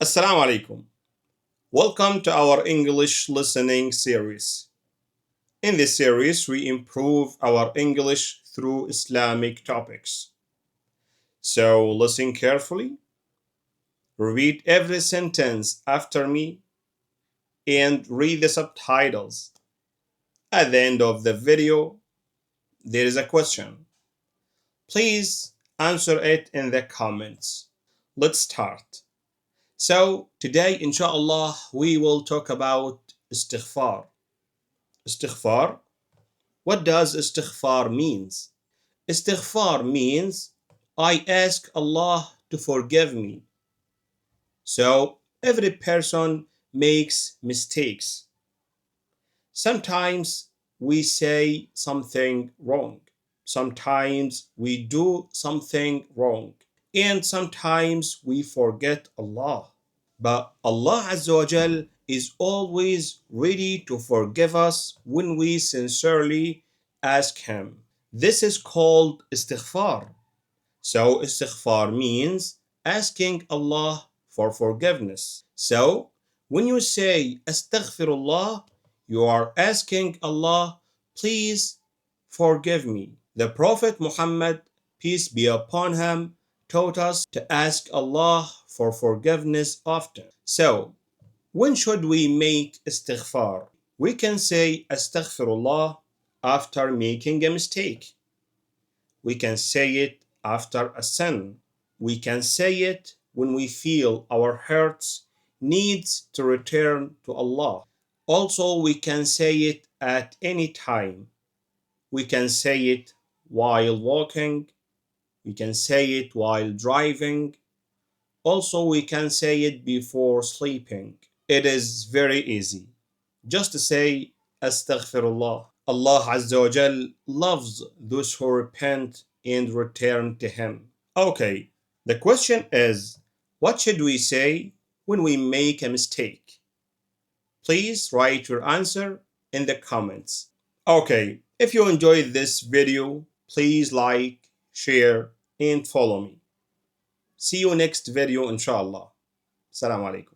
Assalamu Alaikum. Welcome to our English listening series. In this series, we improve our English through Islamic topics. So listen carefully, read every sentence after me, and read the subtitles. At the end of the video, there is a question. Please answer it in the comments. Let's start. So today, Insha'Allah, we will talk about istighfar. Istighfar? What does istighfar means? Istighfar means I ask Allah to forgive me. So every person makes mistakes. Sometimes we say something wrong. Sometimes we do something wrong. And sometimes we forget Allah. But Allah Azza wa Jal is always ready to forgive us when we sincerely ask Him. This is called istighfar. So istighfar means asking Allah for forgiveness. So when you say astaghfirullah, you are asking Allah, please forgive me. The Prophet Muhammad, peace be upon him, taught us to ask Allah for forgiveness often. So, when should we make istighfar? We can say astaghfirullah after making a mistake. We can say it after a sin. We can say it when we feel our hearts needs to return to Allah. Also, we can say it at any time. We can say it while walking. We can say it while driving. Also, we can say it before sleeping. It is very easy. Just to say Astaghfirullah. Allah Azza wa Jal loves those who repent and return to Him. Okay, the question is, what should we say when we make a mistake? Please write your answer in the comments. Okay, if you enjoyed this video, please like, share, and follow me. See you next video, Insha'Allah. Assalamu Alaikum.